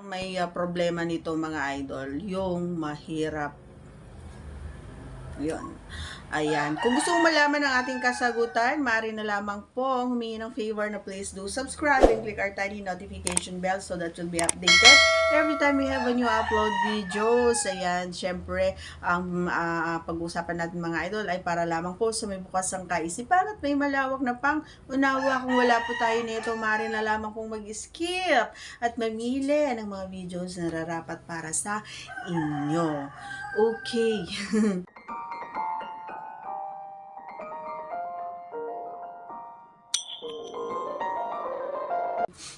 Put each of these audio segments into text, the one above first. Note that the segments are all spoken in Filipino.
May problema nito mga idol, yung mahirap. Yun. Ayan. Kung gusto mong malaman ang ating kasagutan, maaari na lamang po humingi ng favor na please do subscribe and click our tiny notification bell so that you'll be updated every time we have a new upload videos. Ayan. Syempre, ang pag-uusapan natin mga idol ay para lamang po sa may bukas ang kaisipan at may malawak na pang-unawa. Kung wala po tayo nito, maaari na lamang pong mag-skip at mamili ng mga videos na rarapat para sa inyo. Okay.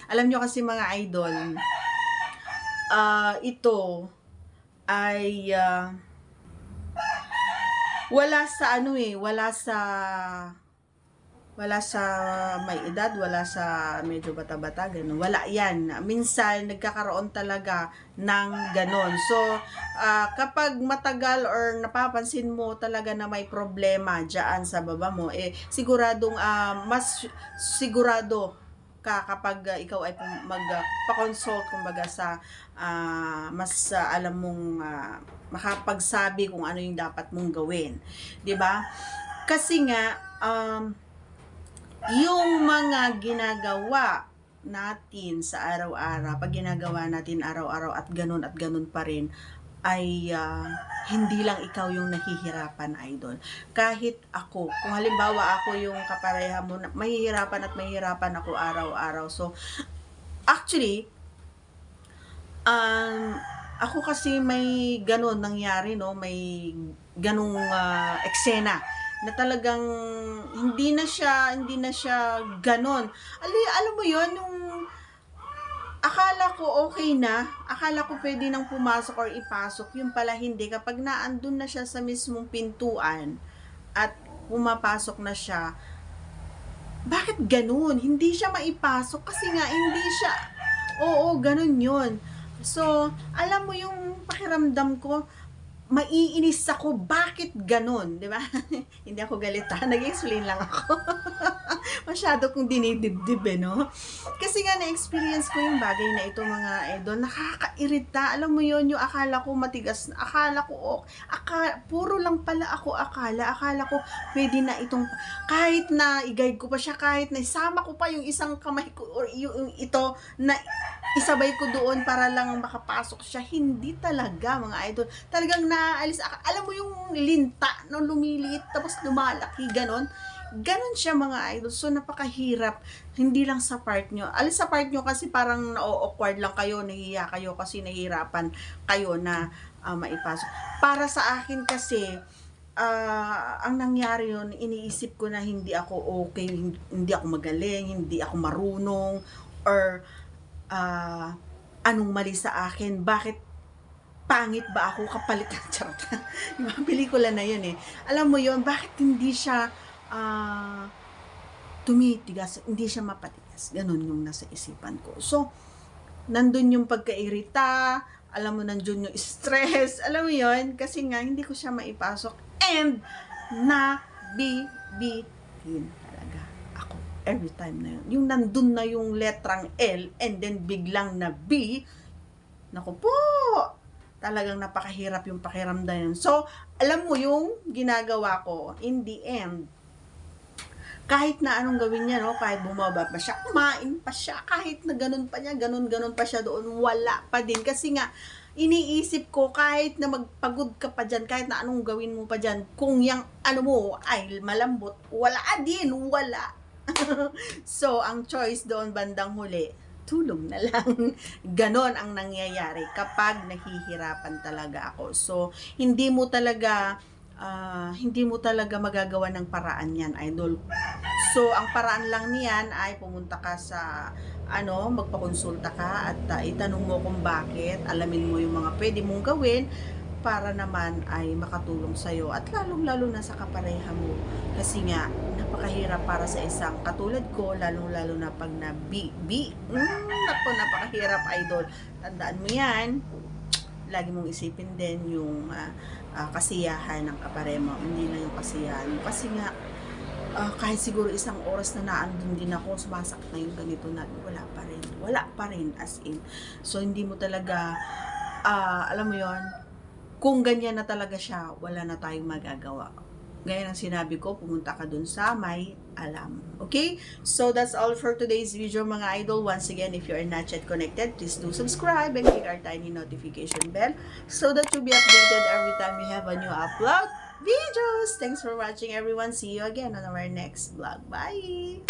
Alam nyo kasi mga idol, ito ay wala sa wala sa may edad, wala sa medyo bata-bata, ganun. Wala yan. Minsan, nagkakaroon talaga ng ganun. So, kapag matagal or napapansin mo talaga na may problema dyan sa baba mo, siguradong, mas sigurado ka kapag ikaw ay magpa-consult kumbaga sa mas alam mong makapagsabi kung ano yung dapat mong gawin, 'di ba? Kasi nga yung mga ginagawa natin sa araw-araw, pag ginagawa natin araw-araw at ganun pa rin, ay hindi lang ikaw yung nahihirapan, idol. Kahit ako, kung halimbawa ako yung kapareha mo, mahihirapan ako araw-araw. So, actually, ako kasi may ganun nangyari, no? May ganung eksena na talagang hindi na siya ganun. Alam mo yon, yung akala ko okay na, akala ko pwede nang pumasok or ipasok, yung pala hindi. Kapag naandun na siya sa mismong pintuan at pumapasok na siya, bakit ganun? Hindi siya maipasok kasi nga hindi siya, ganun yun. So, alam mo yung pakiramdam ko, maiinis ako, bakit ganun, di ba? Hindi ako galit ha, nag-explain lang ako. Masyado kong dinidibdib no? Kasi nga na-experience ko yung bagay na ito mga idol, nakakairita. Alam mo yon, yung akala ko matigas, akala ko, puro lang pala ako akala ko pwede na itong, kahit na i-guide ko pa siya, kahit na isama ko pa yung isang kamay ko, or yung ito, na isabay ko doon para lang makapasok siya, hindi talaga mga idol, talagang naalis. Alam mo yung linta na lumiliit tapos lumalaki, ganon siya mga idol. So napakahirap, hindi lang sa part nyo, alis sa part nyo kasi parang na-awkward lang kayo, nahihiya kayo kasi nahihirapan kayo na maipasok. Para sa akin kasi ang nangyari yun, iniisip ko na hindi ako okay, hindi ako magaling, hindi ako marunong, or anong mali sa akin, bakit pangit ba ako, kapalit ng charot. Yung pelikula na yun alam mo yun, bakit hindi siya tumitigas, hindi siya mapatigas, ganun yung nasa isipan ko. So, nandun yung pagkairita, alam mo, nandun yung stress, alam mo yun, kasi nga, hindi ko siya maipasok, and nabibitin talaga ako every time na yun. Yung nandun na yung letrang L, and then biglang na B, naku po, talagang napakahirap yung pakiramdam yun. So, alam mo yung ginagawa ko, in the end, kahit na anong gawin niya, no, kahit bumaba pa siya, kumain pa siya, kahit na ganun pa niya, ganun pa siya doon, wala pa din. Kasi nga, iniisip ko, kahit na magpagod ka pa dyan, kahit na anong gawin mo pa dyan, kung yung ano mo ay malambot, wala din, wala. So, ang choice doon bandang huli, tulog na lang. Ganon ang nangyayari kapag nahihirapan talaga ako. So, hindi mo talaga magagawa ng paraan yan, idol. So, ang paraan lang niyan ay pumunta ka sa magpakonsulta ka at itanong mo kung bakit, alamin mo yung mga pwede mong gawin para naman ay makatulong sa'yo, at lalong-lalo na sa kapareha mo. Kasi nga, napakahirap para sa isang katulad ko, lalong-lalo na pag napakahirap, idol. Tandaan mo yan, lagi mong isipin din yung kasiyahan ng kapareha mo, hindi lang yung kasiyahan mo. Kasi nga, kahit siguro isang oras na naandun din ako, sumasakit na yung ganito na, wala pa rin as in. So hindi mo talaga, alam mo yon, kung ganyan na talaga siya, wala na tayong magagawa. Gaya ng sinabi ko, pumunta ka dun sa may alam. Okay? So, that's all for today's video, mga idol. Once again, if you are not yet connected, please do subscribe and click our tiny notification bell so that you'll be updated every time we have a new upload videos. Thanks for watching, everyone. See you again on our next vlog. Bye!